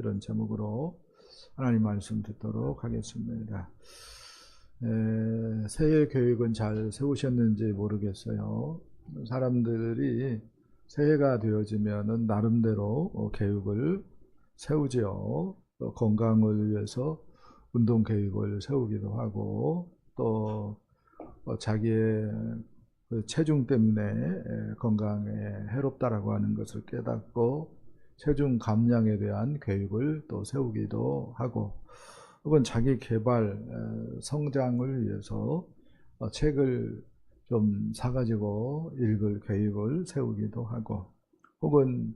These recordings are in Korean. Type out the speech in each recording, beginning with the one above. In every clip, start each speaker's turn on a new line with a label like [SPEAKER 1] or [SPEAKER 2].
[SPEAKER 1] 이런 제목으로 하나님 말씀 듣도록 하겠습니다. 새해 계획은 잘 세우셨는지 모르겠어요. 사람들이 새해가 되어지면은 나름대로 계획을 세우지요. 건강을 위해서 운동 계획을 세우기도 하고, 또 자기의 그 체중 때문에 건강에 해롭다라고 하는 것을 깨닫고 체중 감량에 대한 계획을 또 세우기도 하고, 혹은 자기 개발 성장을 위해서 책을 좀 사가지고 읽을 계획을 세우기도 하고, 혹은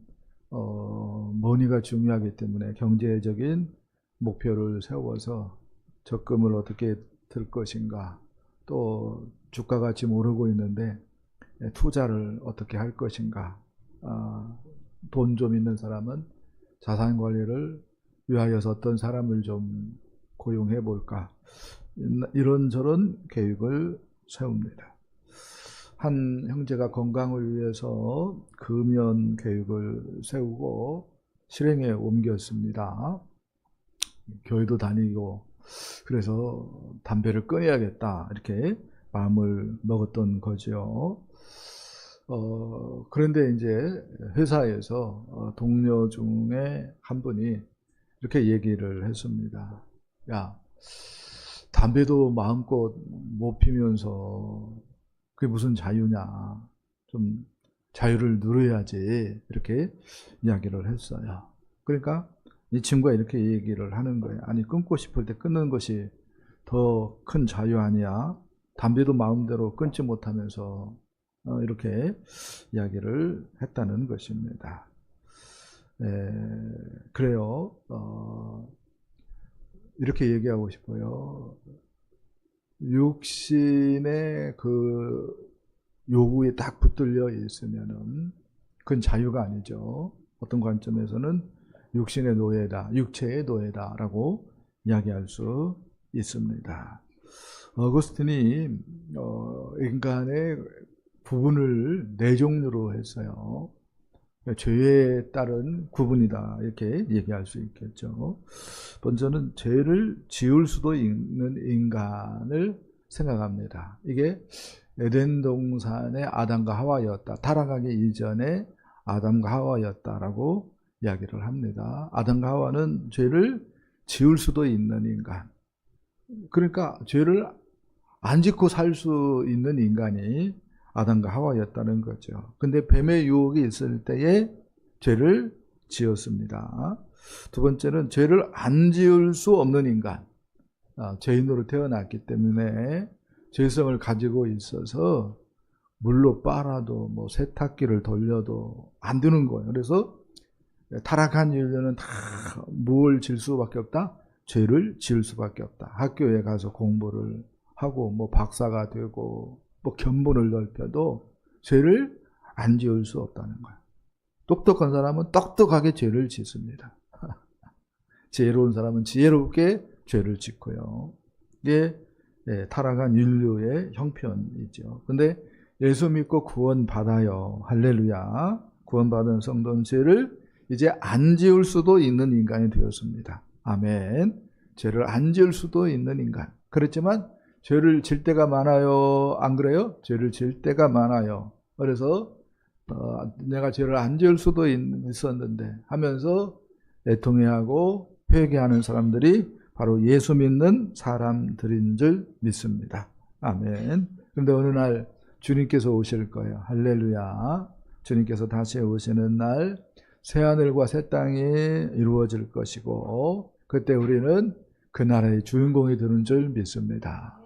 [SPEAKER 1] 머니가 중요하기 때문에 경제적인 목표를 세워서 적금을 어떻게 들 것인가, 또 주가가 지금 오르고 있는데 투자를 어떻게 할 것인가, 돈 좀 있는 사람은 자산 관리를 위하여서 어떤 사람을 좀 고용해 볼까, 이런저런 계획을 세웁니다. 한 형제가 건강을 위해서 금연 계획을 세우고 실행에 옮겼습니다. 교회도 다니고, 그래서 담배를 끊어야겠다 이렇게 마음을 먹었던 거죠. 그런데 이제 회사에서 동료 중에 한 분이 이렇게 얘기를 했습니다. 야, 담배도 마음껏 못 피면서 그게 무슨 자유냐, 좀 자유를 누려야지, 이렇게 이야기를 했어요. 그러니까 이 친구가 이렇게 얘기를 하는 거예요. 아니, 끊고 싶을 때 끊는 것이 더 큰 자유 아니야? 담배도 마음대로 끊지 못하면서 이렇게 이야기를 했다는 것입니다. 그래요. 이렇게 얘기하고 싶어요. 육신의 그 요구에 딱 붙들려 있으면은 그건 자유가 아니죠. 어떤 관점에서는 육신의 노예다, 육체의 노예다라고 이야기할 수 있습니다. 어거스틴이 인간의 구분을 네 종류로 했어요. 죄에 따른 구분이다, 이렇게 얘기할 수 있겠죠. 먼저는 죄를 지을 수도 있는 인간을 생각합니다. 이게 에덴 동산의 아담과 하와였다. 타락하기 이전에 아담과 하와였다라고 이야기를 합니다. 아담과 하와는 죄를 지을 수도 있는 인간. 그러니까 죄를 안 짓고 살 수 있는 인간이 아담과 하와였다는 거죠. 근데 뱀의 유혹이 있을 때에 죄를 지었습니다. 두 번째는 죄를 안 지을 수 없는 인간. 죄인으로 태어났기 때문에 죄성을 가지고 있어서 물로 빨아도 뭐 세탁기를 돌려도 안 되는 거예요. 그래서 타락한 인류는 다 뭘 지을 수밖에 없다? 죄를 지을 수밖에 없다. 학교에 가서 공부를 하고 뭐 박사가 되고 뭐 견본을 넓혀도 죄를 안 지을 수 없다는 거예요. 똑똑한 사람은 똑똑하게 죄를 짓습니다. 지혜로운 사람은 지혜롭게 죄를 짓고요. 이게 타락한 인류의 형편이죠. 근데 예수 믿고 구원받아요. 할렐루야. 구원받은 성도는 죄를 이제 안 지을 수도 있는 인간이 되었습니다. 아멘. 죄를 안 지을 수도 있는 인간. 그렇지만 죄를 질 때가 많아요. 안 그래요? 죄를 질 때가 많아요. 그래서 내가 죄를 안 지을 수도 있었는데 하면서 애통해하고 회개하는 사람들이 바로 예수 믿는 사람들인 줄 믿습니다. 아멘. 그런데 어느 날 주님께서 오실 거예요. 할렐루야. 주님께서 다시 오시는 날 새하늘과 새 땅이 이루어질 것이고, 그때 우리는 그 나라의 주인공이 되는 줄 믿습니다.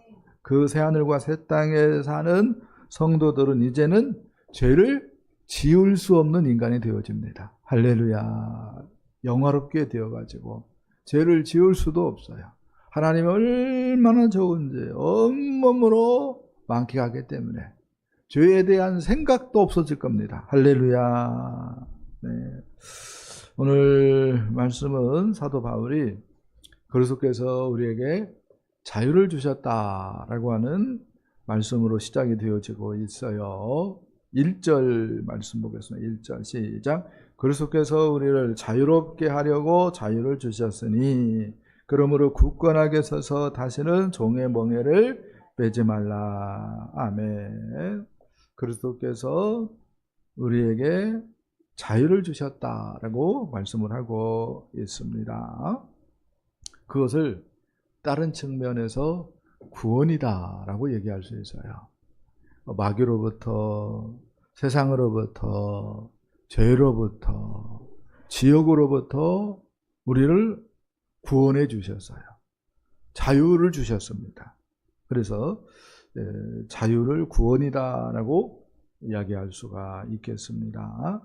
[SPEAKER 1] 그 새하늘과 새 땅에 사는 성도들은 이제는 죄를 지을 수 없는 인간이 되어집니다. 할렐루야. 영화롭게 되어가지고 죄를 지을 수도 없어요. 하나님이 얼마나 좋은지 온몸으로 만끽하기 때문에 죄에 대한 생각도 없어질 겁니다. 할렐루야. 네. 오늘 말씀은 사도 바울이 그리스도께서 우리에게 자유를 주셨다라고 하는 말씀으로 시작이 되어지고 있어요. 1절 말씀 보겠습니다. 1절 시작. 그리스도께서 우리를 자유롭게 하려고 자유를 주셨으니 그러므로 굳건하게 서서 다시는 종의 멍에를 빼지 말라. 아멘. 그리스도께서 우리에게 자유를 주셨다라고 말씀을 하고 있습니다. 그것을 다른 측면에서 구원이다라고 얘기할 수 있어요. 마귀로부터, 세상으로부터, 죄로부터, 지옥으로부터 우리를 구원해 주셨어요. 자유를 주셨습니다. 그래서 자유를 구원이다라고 이야기할 수가 있겠습니다.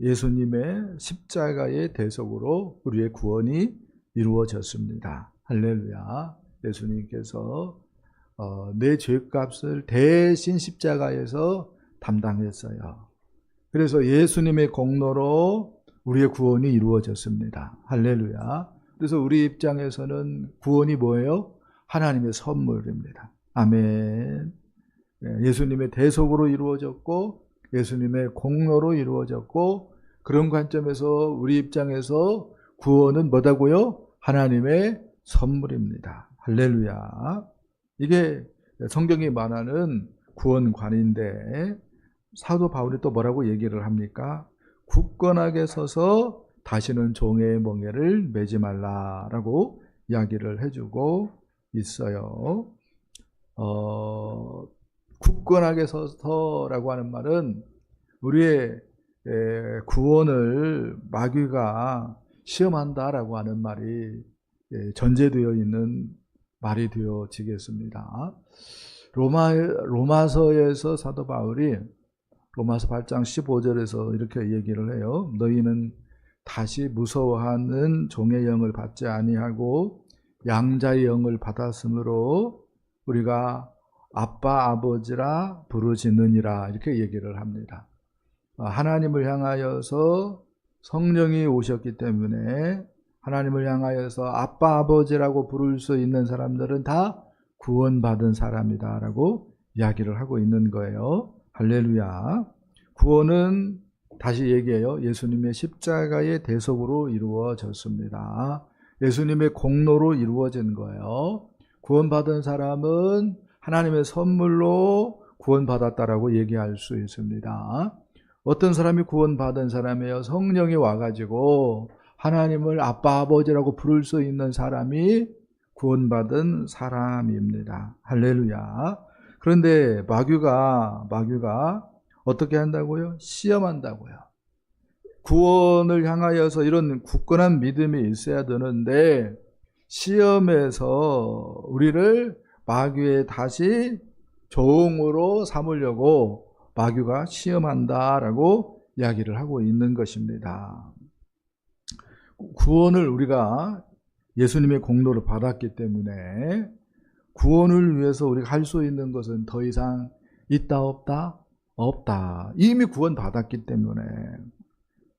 [SPEAKER 1] 예수님의 십자가의 대속으로 우리의 구원이 이루어졌습니다. 할렐루야. 예수님께서 내 죄값을 대신 십자가에서 담당했어요. 그래서 예수님의 공로로 우리의 구원이 이루어졌습니다. 할렐루야. 그래서 우리 입장에서는 구원이 뭐예요? 하나님의 선물입니다. 아멘. 예수님의 대속으로 이루어졌고 예수님의 공로로 이루어졌고, 그런 관점에서 우리 입장에서 구원은 뭐다고요? 하나님의 선물입니다. 할렐루야. 이게 성경이 말하는 구원관인데, 사도 바울이 또 뭐라고 얘기를 합니까? 굳건하게 서서 다시는 종의 멍에를 매지 말라라고 이야기를 해주고 있어요. 굳건하게 서서라고 하는 말은 우리의 구원을 마귀가 시험한다라고 하는 말이 전제되어 있는 말이 되어지겠습니다. 로마서에서 사도 바울이 로마서 8장 15절에서 이렇게 얘기를 해요. 너희는 다시 무서워하는 종의 영을 받지 아니하고 양자의 영을 받았으므로 우리가 아빠 아버지라 부르짖느니라, 이렇게 얘기를 합니다. 하나님을 향하여서 성령이 오셨기 때문에 하나님을 향하여서 아빠 아버지라고 부를 수 있는 사람들은 다 구원받은 사람이다라고 이야기를 하고 있는 거예요. 할렐루야. 구원은 다시 얘기해요. 예수님의 십자가의 대속으로 이루어졌습니다. 예수님의 공로로 이루어진 거예요. 구원받은 사람은 하나님의 선물로 구원받았다라고 얘기할 수 있습니다. 어떤 사람이 구원받은 사람이에요? 성령이 와가지고 하나님을 아빠 아버지라고 부를 수 있는 사람이 구원받은 사람입니다. 할렐루야. 그런데 마귀가 어떻게 한다고요? 시험한다고요. 구원을 향하여서 이런 굳건한 믿음이 있어야 되는데, 시험에서 우리를 마귀에 다시 종으로 삼으려고 마귀가 시험한다라고 이야기를 하고 있는 것입니다. 구원을 우리가 예수님의 공로를 받았기 때문에 구원을 위해서 우리가 할 수 있는 것은 더 이상 있다 없다? 없다. 이미 구원 받았기 때문에,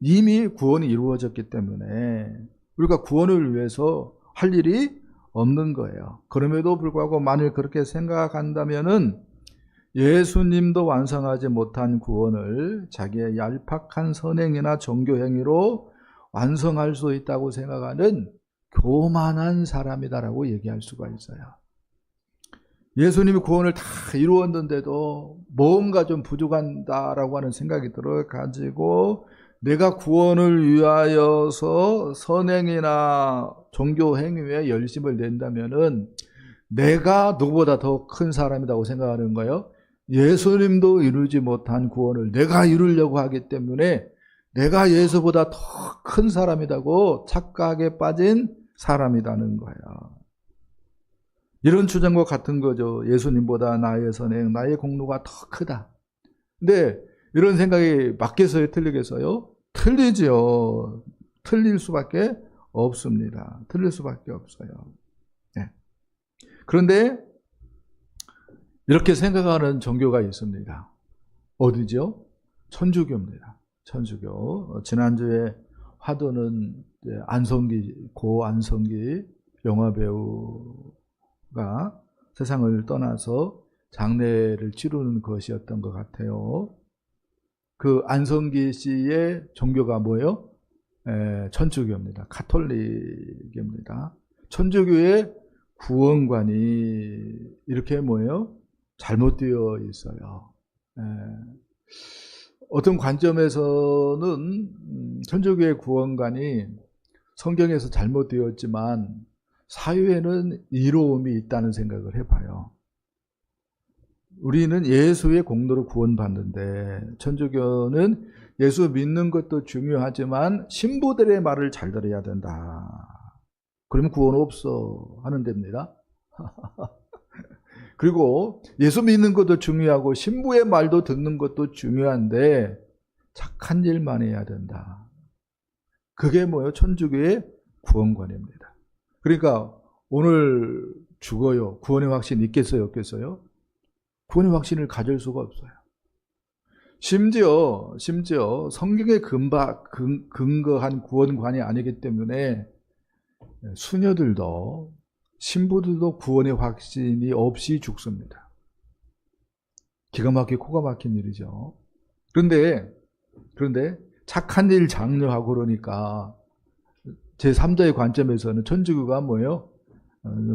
[SPEAKER 1] 이미 구원이 이루어졌기 때문에 우리가 구원을 위해서 할 일이 없는 거예요. 그럼에도 불구하고 만일 그렇게 생각한다면은 예수님도 완성하지 못한 구원을 자기의 얄팍한 선행이나 종교행위로 완성할 수 있다고 생각하는 교만한 사람이다라고 얘기할 수가 있어요. 예수님이 구원을 다 이루었는데도 뭔가 좀 부족한다라고 하는 생각이 들어가지고 내가 구원을 위하여서 선행이나 종교 행위에 열심을 낸다면은 내가 누구보다 더 큰 사람이라고 생각하는 거예요. 예수님도 이루지 못한 구원을 내가 이루려고 하기 때문에 내가 예수보다 더 큰 사람이라고 착각에 빠진 사람이라는 거예요. 이런 주장과 같은 거죠. 예수님보다 나의 선행, 나의 공로가 더 크다. 근데 이런 생각이 맞겠어요? 틀리겠어요? 틀리죠. 틀릴 수밖에 없습니다. 틀릴 수밖에 없어요. 네. 그런데 이렇게 생각하는 종교가 있습니다. 어디죠? 천주교입니다. 천주교. 지난주에 화두는 안성기, 고 안성기 영화배우가 세상을 떠나서 장례를 치르는 것이었던 것 같아요. 그 안성기 씨의 종교가 뭐예요? 천주교입니다. 가톨릭입니다. 천주교의 구원관이 이렇게 뭐예요? 잘못되어 있어요. 어떤 관점에서는 천주교의 구원관이 성경에서 잘못되었지만 사유에는 이로움이 있다는 생각을 해봐요. 우리는 예수의 공로로 구원받는데 천주교는 예수 믿는 것도 중요하지만 신부들의 말을 잘 들어야 된다. 그러면 구원 없어 하는 데입니다. 그리고 예수 믿는 것도 중요하고 신부의 말도 듣는 것도 중요한데 착한 일만 해야 된다. 그게 뭐예요? 천주교의 구원관입니다. 그러니까 오늘 죽어요. 구원의 확신 있겠어요? 없겠어요? 구원의 확신을 가질 수가 없어요. 심지어 성경에 근거한 구원관이 아니기 때문에 수녀들도 신부들도 구원의 확신이 없이 죽습니다. 기가 막히고 코가 막힌 일이죠. 그런데 착한 일 장려하고 그러니까 제3자의 관점에서는 천주교가 뭐예요?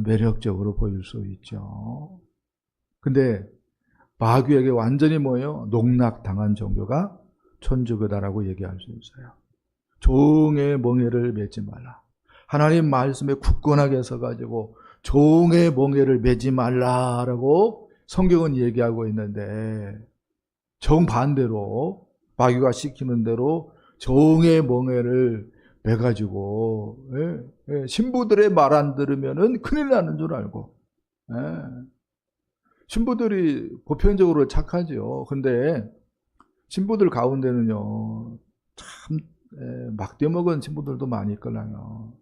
[SPEAKER 1] 매력적으로 보일 수 있죠. 근데 마귀에게 완전히 뭐예요? 농락당한 종교가 천주교다라고 얘기할 수 있어요. 종의 멍에를 매지 말라. 하나님 말씀에 굳건하게 서가지고 종의 멍에를 매지 말라라고 성경은 얘기하고 있는데 정반대로 마귀가 시키는 대로 종의 멍에를 매가지고 신부들의 말 안 들으면은 큰일 나는 줄 알고 신부들이 보편적으로 착하죠. 근데 신부들 가운데는요 참 막대먹은 신부들도 많이 있거든요.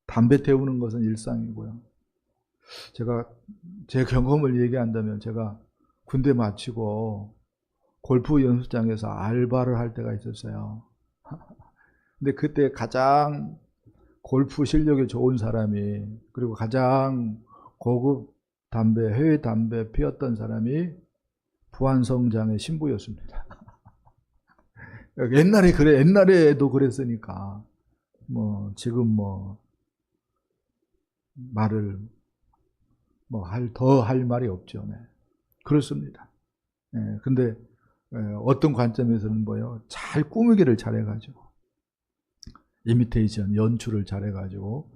[SPEAKER 1] 담배 태우는 것은 일상이고요. 제가 제 경험을 얘기한다면 제가 군대 마치고 골프 연습장에서 알바를 할 때가 있었어요. 근데 그때 가장 골프 실력이 좋은 사람이 그리고 가장 고급 담배, 해외 담배 피웠던 사람이 부안성장의 신부였습니다. 옛날에도 그랬으니까 지금 말을 더 할 말이 없죠. 네. 그렇습니다. 근데 어떤 관점에서는 뭐예요? 잘 꾸미기를 잘해가지고 이미테이션 연출을 잘해가지고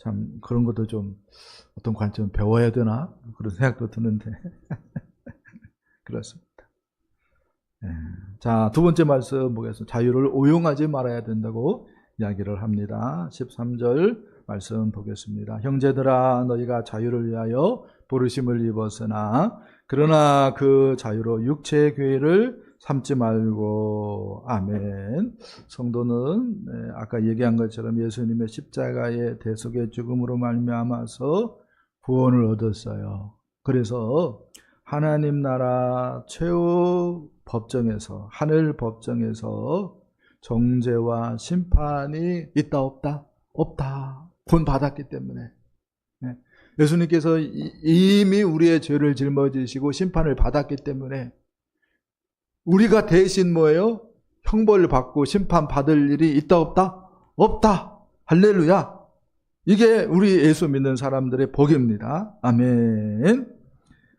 [SPEAKER 1] 참 그런 것도 좀 어떤 관점 배워야 되나 그런 생각도 드는데 그렇습니다. 자, 두 번째 말씀 보겠습니다. 자유를 오용하지 말아야 된다고 이야기를 합니다. 13절 말씀 보겠습니다. 형제들아 너희가 자유를 위하여 부르심을 입었으나 그러나 그 자유로 육체의 괴를 삼지 말고. 아멘. 성도는 아까 얘기한 것처럼 예수님의 십자가의 대속의 죽음으로 말미암아서 구원을 얻었어요. 그래서 하나님 나라 최후 법정에서 하늘 법정에서 정죄와 심판이 있다 없다? 없다. 구원 받았기 때문에. 예수님께서 이미 우리의 죄를 짊어지시고 심판을 받았기 때문에 우리가 대신 뭐예요? 형벌을 받고 심판 받을 일이 있다 없다? 없다. 할렐루야. 이게 우리 예수 믿는 사람들의 복입니다. 아멘.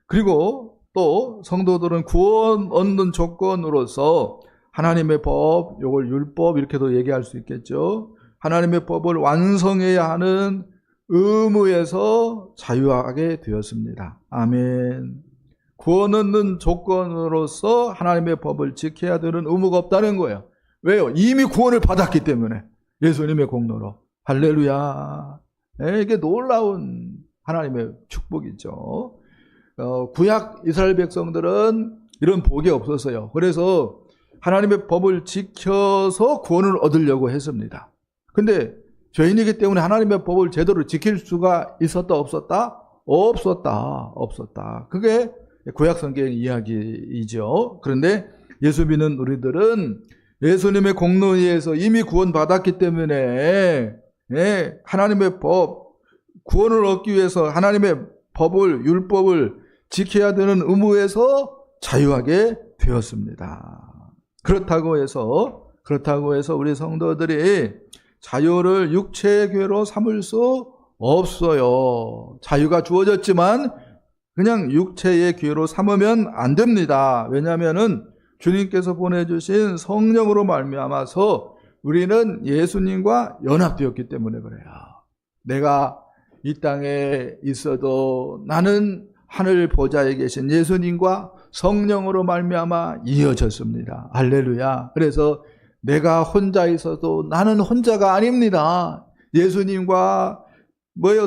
[SPEAKER 1] 그리고 또 성도들은 구원 얻는 조건으로서 하나님의 법, 이걸 율법 이렇게도 얘기할 수 있겠죠. 하나님의 법을 완성해야 하는 의무에서 자유하게 되었습니다. 아멘. 구원 얻는 조건으로서 하나님의 법을 지켜야 되는 의무가 없다는 거예요. 왜요? 이미 구원을 받았기 때문에. 예수님의 공로로. 할렐루야. 이게 놀라운 하나님의 축복이죠. 구약 이스라엘 백성들은 이런 복이 없었어요. 그래서 하나님의 법을 지켜서 구원을 얻으려고 했습니다. 근데 죄인이기 때문에 하나님의 법을 제대로 지킬 수가 있었다 없었다? 없었다. 그게 구약 성경의 이야기이죠. 그런데 예수 믿는 우리들은 예수님의 공로에 의해서 이미 구원받았기 때문에 하나님의 법, 구원을 얻기 위해서 하나님의 법을, 율법을 지켜야 되는 의무에서 자유하게 되었습니다. 그렇다고 해서 우리 성도들이 자유를 육체의 괴로 삼을 수 없어요. 자유가 주어졌지만 그냥 육체의 괴로 삼으면 안 됩니다. 왜냐하면은 주님께서 보내주신 성령으로 말미암아서 우리는 예수님과 연합되었기 때문에 그래요. 내가 이 땅에 있어도 나는 하늘 보좌에 계신 예수님과 성령으로 말미암아 이어졌습니다. 할렐루야. 그래서 내가 혼자 있어도 나는 혼자가 아닙니다. 예수님과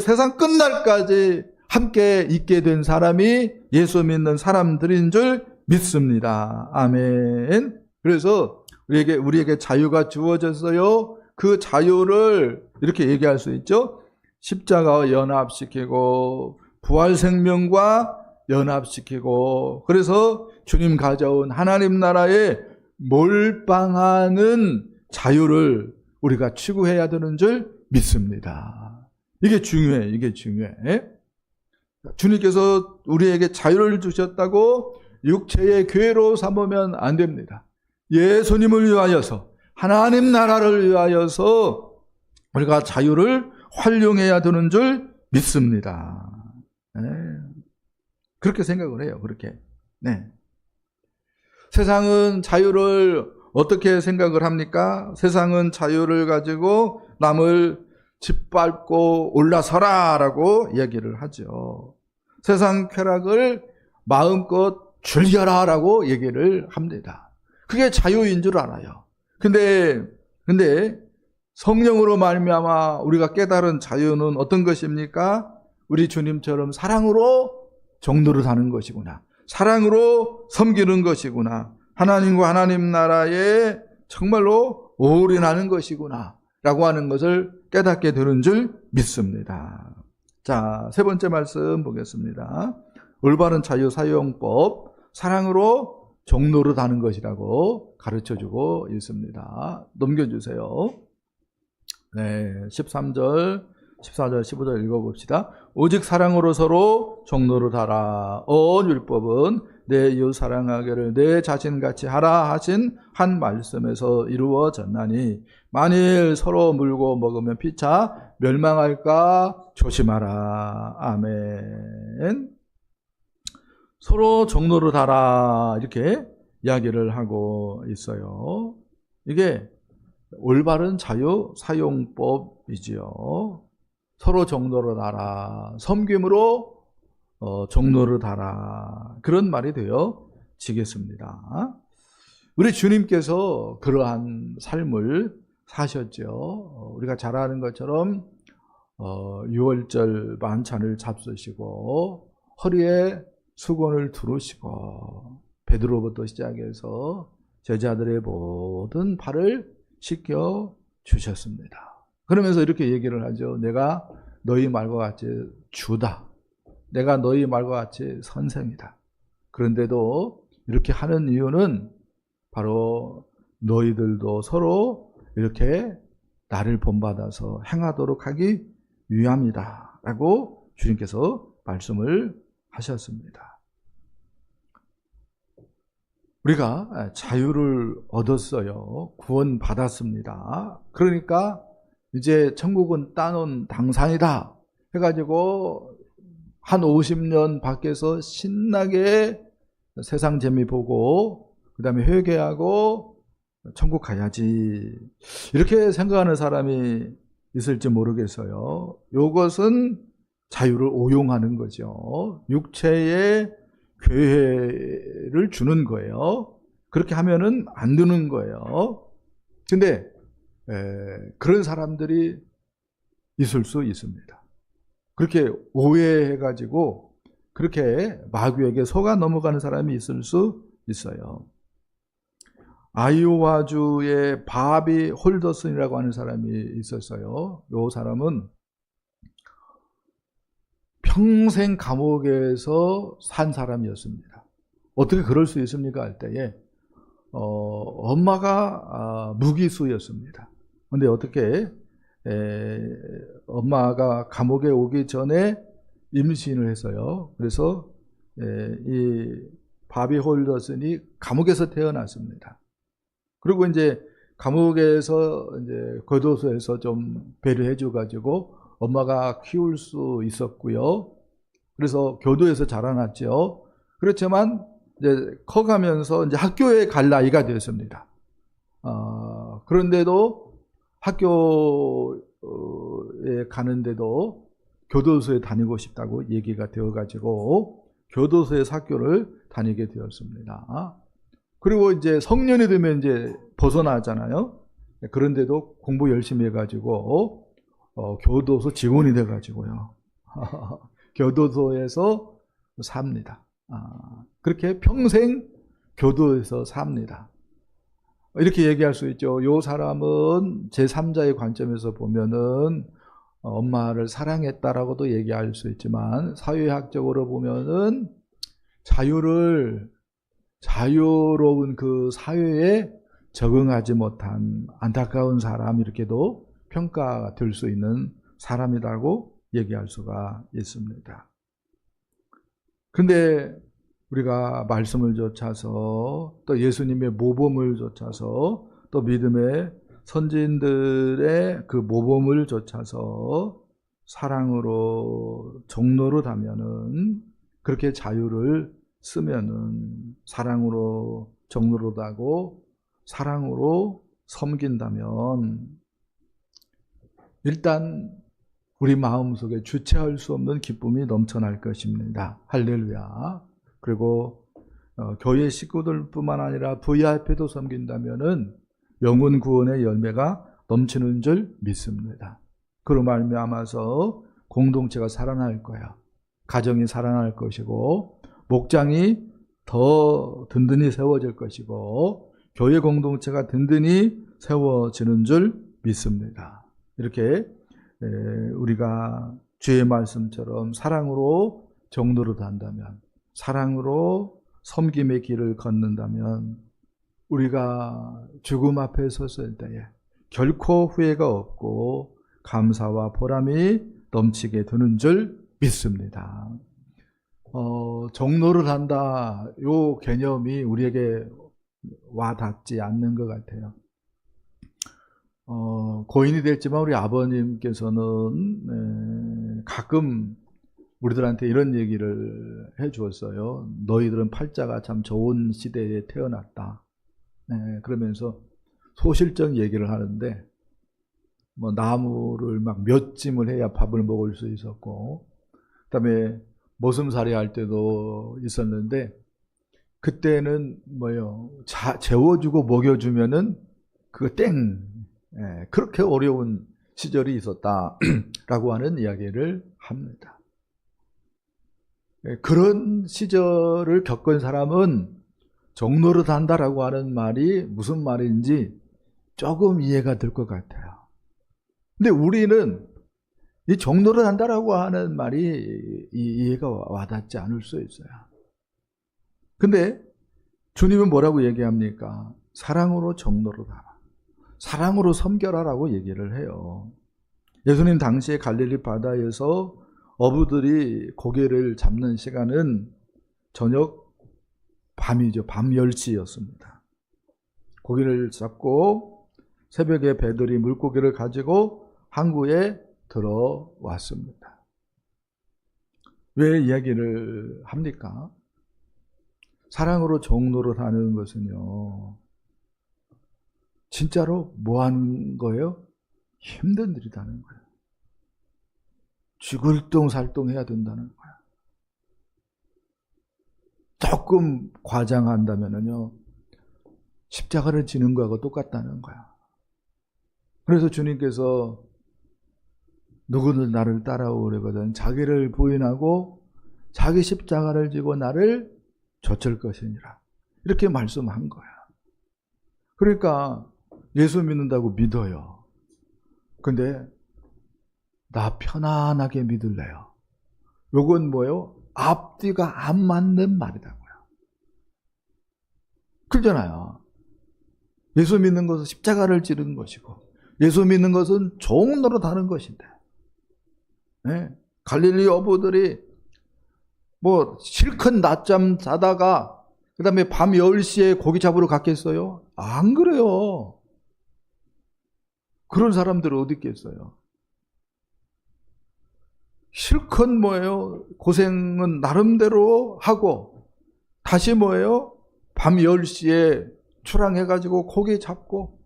[SPEAKER 1] 세상 끝날까지 함께 있게 된 사람이 예수 믿는 사람들인 줄 믿습니다. 아멘. 그래서 우리에게 자유가 주어졌어요. 그 자유를 이렇게 얘기할 수 있죠. 십자가와 연합시키고 부활 생명과 연합시키고, 그래서 주님 가져온 하나님 나라에 몰빵하는 자유를 우리가 추구해야 되는 줄 믿습니다. 이게 중요해. 주님께서 우리에게 자유를 주셨다고 육체의 괴로 삼으면 안 됩니다. 예수님을 위하여서, 하나님 나라를 위하여서 우리가 자유를 활용해야 되는 줄 믿습니다. 그렇게 생각을 해요. 그렇게. 세상은 자유를 어떻게 생각을 합니까? 세상은 자유를 가지고 남을 짓밟고 올라서라라고 얘기를 하죠. 세상 쾌락을 마음껏 즐겨라라고 얘기를 합니다. 그게 자유인 줄 알아요. 근데 성령으로 말미암아 우리가 깨달은 자유는 어떤 것입니까? 우리 주님처럼 사랑으로 정도를 사는 것이구나. 사랑으로 섬기는 것이구나. 하나님과 하나님 나라에 정말로 올인하는 것이구나 라고 하는 것을 깨닫게 되는 줄 믿습니다. 자, 세 번째 말씀 보겠습니다. 올바른 자유 사용법, 사랑으로 종로를 다는 것이라고 가르쳐주고 있습니다. 넘겨주세요. 13절, 14절, 15절 읽어봅시다. 오직 사랑으로 서로 종로를 달아. 온 율법은 내 이웃 사랑하기를 내 자신같이 하라 하신 한 말씀에서 이루어졌나니 만일 서로 물고 먹으면 피차 멸망할까 조심하라. 아멘. 서로 종로를 달아 이렇게 이야기를 하고 있어요. 이게 올바른 자유 사용법이지요. 서로 종로를 달아, 섬김으로 종로를 달아, 그런 말이 되어지겠습니다. 우리 주님께서 그러한 삶을 사셨죠. 우리가 잘 아는 것처럼 6월절 만찬을 잡수시고 허리에 수건을 두르시고 베드로부터 시작해서 제자들의 모든 발을 씻겨 주셨습니다. 그러면서 이렇게 얘기를 하죠. 내가 너희 말과 같이 주다. 내가 너희 말과 같이 선생이다. 그런데도 이렇게 하는 이유는 바로 너희들도 서로 이렇게 나를 본받아서 행하도록 하기 위함이다 라고 주님께서 말씀을 하셨습니다. 우리가 자유를 얻었어요. 구원 받았습니다. 그러니까 이제 천국은 따놓은 당산이다 해가지고 한 50년 밖에서 신나게 세상 재미 보고 그 다음에 회개하고 천국 가야지 이렇게 생각하는 사람이 있을지 모르겠어요. 이것은 자유를 오용하는 거죠. 육체의 괴해를 주는 거예요. 그렇게 하면은 안 되는 거예요. 근데 그런 사람들이 있을 수 있습니다. 그렇게 오해해가지고 그렇게 마귀에게 속아 넘어가는 사람이 있을 수 있어요. 아이오와주의 바비 홀더슨이라고 하는 사람이 있었어요. 이 사람은 평생 감옥에서 산 사람이었습니다. 어떻게 그럴 수 있습니까? 할 때에 엄마가 무기수였습니다. 그런데 어떻게 엄마가 감옥에 오기 전에 임신을 했어요. 그래서 이 바비 홀더슨이 감옥에서 태어났습니다. 그리고 이제 감옥에서 이제 교도소에서 좀 배려해 줘가지고 엄마가 키울 수 있었고요. 그래서 교도에서 자라났죠. 그렇지만 이제 커가면서 이제 학교에 갈 나이가 됐습니다. 그런데도 학교에 가는데도 교도소에 다니고 싶다고 얘기가 되어가지고 교도소에서 학교를 다니게 되었습니다. 그리고 이제 성년이 되면 이제 벗어나잖아요. 그런데도 공부 열심히 해가지고 교도소 직원이 돼가지고요. 교도소에서 삽니다. 그렇게 평생 교도에서 삽니다. 이렇게 얘기할 수 있죠. 이 사람은 제3자의 관점에서 보면은 엄마를 사랑했다라고도 얘기할 수 있지만 사회학적으로 보면은 자유로운 그 사회에 적응하지 못한 안타까운 사람 이렇게도 평가가 될 수 있는 사람이라고 얘기할 수가 있습니다. 근데 우리가 말씀을 좇아서 또 예수님의 모범을 좇아서 또 믿음의 선지인들의 그 모범을 좇아서 사랑으로 종노릇하면은 그렇게 자유를 쓰면은 사랑으로 종노릇하고 사랑으로 섬긴다면 일단 우리 마음속에 주체할 수 없는 기쁨이 넘쳐날 것입니다. 할렐루야. 그리고 교회 식구들뿐만 아니라 VIP도 섬긴다면은 영혼 구원의 열매가 넘치는 줄 믿습니다. 그로 말미암아서 공동체가 살아날 거야. 가정이 살아날 것이고 목장이 더 든든히 세워질 것이고 교회 공동체가 든든히 세워지는 줄 믿습니다. 이렇게 우리가 주의 말씀처럼 사랑으로 종노릇 한다면, 사랑으로 섬김의 길을 걷는다면 우리가 죽음 앞에 섰을 때에 결코 후회가 없고 감사와 보람이 넘치게 되는 줄 믿습니다. 종노릇 한다, 요 개념이 우리에게 와닿지 않는 것 같아요. 고인이 됐지만 우리 아버님께서는 가끔 우리들한테 이런 얘기를 해 주었어요. 너희들은 팔자가 참 좋은 시대에 태어났다. 그러면서 소실적 얘기를 하는데, 뭐 나무를 막 몇 짐을 해야 밥을 먹을 수 있었고, 그다음에 머슴살이 할 때도 있었는데, 그때는 재워주고 먹여주면은 그거 땡. 그렇게 어려운 시절이 있었다라고 하는 이야기를 합니다. 그런 시절을 겪은 사람은 종노릇 한다라고 하는 말이 무슨 말인지 조금 이해가 될 것 같아요. 근데 우리는 이 종노릇 한다라고 하는 말이 이해가 와닿지 않을 수 있어요. 근데 주님은 뭐라고 얘기합니까? 사랑으로 종노릇하라. 사랑으로 섬겨라라고 얘기를 해요. 예수님 당시에 갈릴리 바다에서 어부들이 고기를 잡는 시간은 저녁 밤이죠. 밤 10시였습니다. 고기를 잡고 새벽에 배들이 물고기를 가지고 항구에 들어왔습니다. 왜 이야기를 합니까? 사랑으로 종노릇 하는 것은요, 진짜로 뭐 하는 거예요? 힘든 일이라는 거예요. 죽을 똥 살똥 해야 된다는 거예요. 조금 과장한다면요, 십자가를 지는 거하고 똑같다는 거야. 그래서 주님께서 누구든 나를 따라오려거든 자기를 부인하고 자기 십자가를 지고 나를 좇을 것이니라. 이렇게 말씀한 거야. 그러니까 예수 믿는다고 믿어요. 근데 나 편안하게 믿을래요. 요건 뭐예요? 앞뒤가 안 맞는 말이라고요. 그렇잖아요. 예수 믿는 것은 십자가를 지른 것이고 예수 믿는 것은 종노릇 하는 것인데, 갈릴리 어부들이 뭐 실컷 낮잠 자다가 그 다음에 밤 10시에 고기 잡으러 갔겠어요? 안 그래요. 그런 사람들은 어디 있겠어요? 실컷 뭐예요? 고생은 나름대로 하고 다시 뭐예요? 밤 10시에 출항해가지고 고기 잡고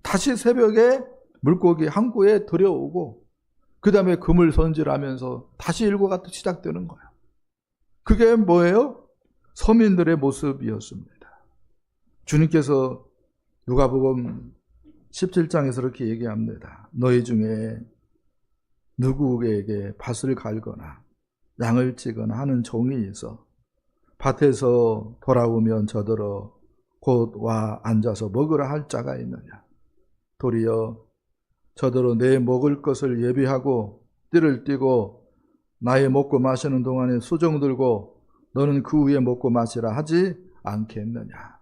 [SPEAKER 1] 다시 새벽에 물고기 항구에 들여오고 그 다음에 그물 손질하면서 다시 일과가 또 시작되는 거예요. 그게 뭐예요? 서민들의 모습이었습니다. 주님께서 누가복음 17장에서 이렇게 얘기합니다. 너희 중에 누구에게 밭을 갈거나 양을 치거나 하는 종이 있어 밭에서 돌아오면 저더러 곧 와 앉아서 먹으라 할 자가 있느냐. 도리어 저더러 내 먹을 것을 예비하고 띠를 띠고 나의 먹고 마시는 동안에 수종 들고 너는 그 후에 먹고 마시라 하지 않겠느냐.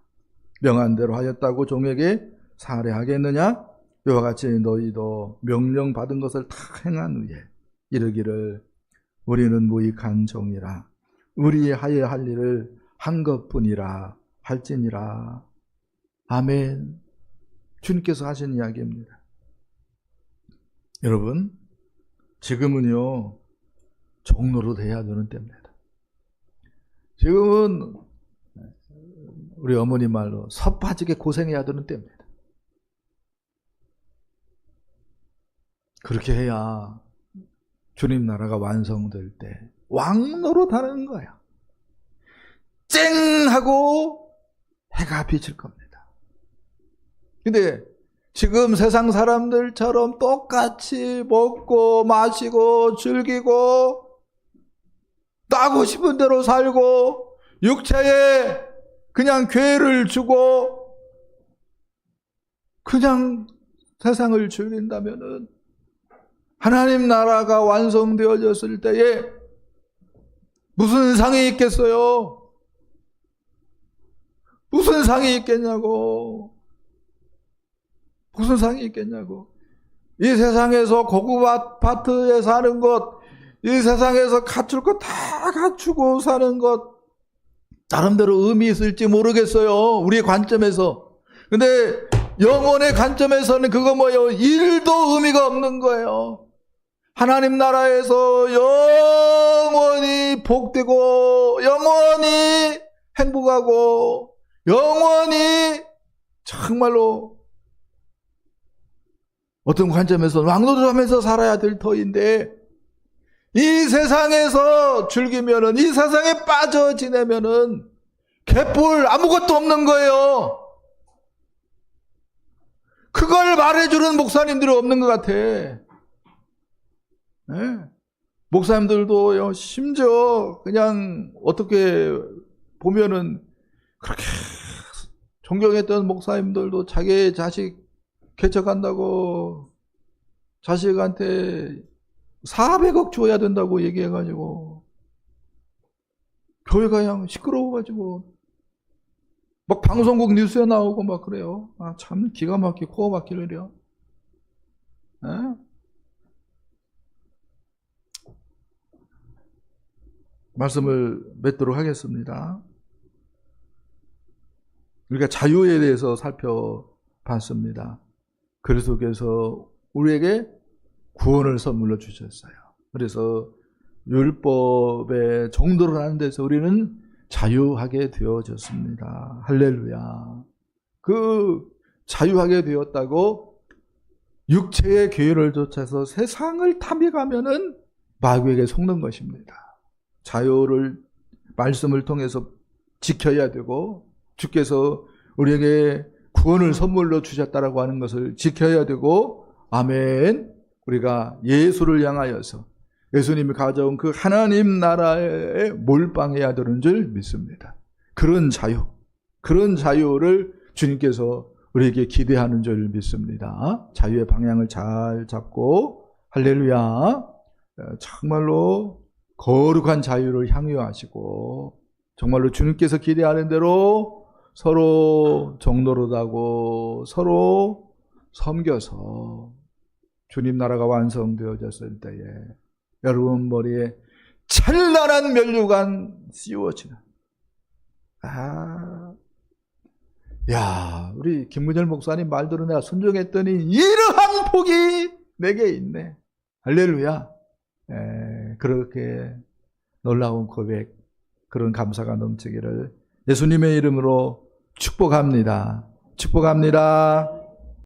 [SPEAKER 1] 명한대로 하였다고 종에게 살해하겠느냐. 이와 같이 너희도 명령받은 것을 다 행한 후에 이르기를 우리는 무익한 종이라 우리 하여야 할 일을 한 것뿐이라 할지니라. 아멘. 주님께서 하신 이야기입니다. 여러분, 지금은요 종로로 돼야 되는 때입니다. 지금은 우리 어머니 말로 섭 빠지게 고생해야 되는 때입니다. 그렇게 해야 주님 나라가 완성될 때 왕노릇하는 거야. 쨍 하고 해가 비칠 겁니다. 근데 지금 세상 사람들처럼 똑같이 먹고 마시고 즐기고 나고 싶은 대로 살고 육체에 그냥 괴를 주고 그냥 세상을 즐긴다면은 하나님 나라가 완성되어졌을 때에 무슨 상이 있겠어요? 무슨 상이 있겠냐고. 무슨 상이 있겠냐고. 이 세상에서 고급 아파트에 사는 것, 이 세상에서 갖출 것 다 갖추고 사는 것, 나름대로 의미 있을지 모르겠어요. 우리의 관점에서. 근데 영혼의 관점에서는 그거 뭐예요? 일도 의미가 없는 거예요. 하나님 나라에서 영원히 복되고 영원히 행복하고 영원히 정말로 어떤 관점에서는 왕노릇하면서 살아야 될 터인데 이 세상에서 즐기면은 이 세상에 빠져 지내면은 개뿔 아무것도 없는 거예요. 그걸 말해주는 목사님들이 없는 것 같아. 네. 목사님들도 심지어 그냥 어떻게 보면은 그렇게 존경했던 목사님들도 자기 자식 개척한다고 자식한테 400억 줘야 된다고 얘기해가지고 교회가 그냥 시끄러워가지고 막 방송국 뉴스에 나오고 막 그래요. 아, 참 기가 막히고 코가 막히려요. 네? 말씀을 맺도록 하겠습니다. 우리가 자유에 대해서 살펴봤습니다. 그리스도께서 우리에게 구원을 선물로 주셨어요. 그래서 율법의 정도를 하는 데서 우리는 자유하게 되어졌습니다. 할렐루야. 그 자유하게 되었다고 육체의 계율을 쫓아서 세상을 탐해가면은 마귀에게 속는 것입니다. 자유를 말씀을 통해서 지켜야 되고 주께서 우리에게 구원을 선물로 주셨다라고 하는 것을 지켜야 되고 아멘. 우리가 예수를 향하여서 예수님이 가져온 그 하나님 나라에 몰빵해야 되는 줄 믿습니다. 그런 자유를 주님께서 우리에게 기대하는 줄 믿습니다. 자유의 방향을 잘 잡고 할렐루야. 정말로 거룩한 자유를 향유하시고 정말로 주님께서 기대하는 대로 서로 정노릇하고 서로 섬겨서 주님 나라가 완성되어졌을 때에 여러분 머리에 찬란한 면류관 씌워지는 야, 우리 김문열 목사님 말대로 내가 순종했더니 이러한 복이 내게 있네. 할렐루야. 그렇게 놀라운 고백, 그런 감사가 넘치기를 예수님의 이름으로 축복합니다. 축복합니다.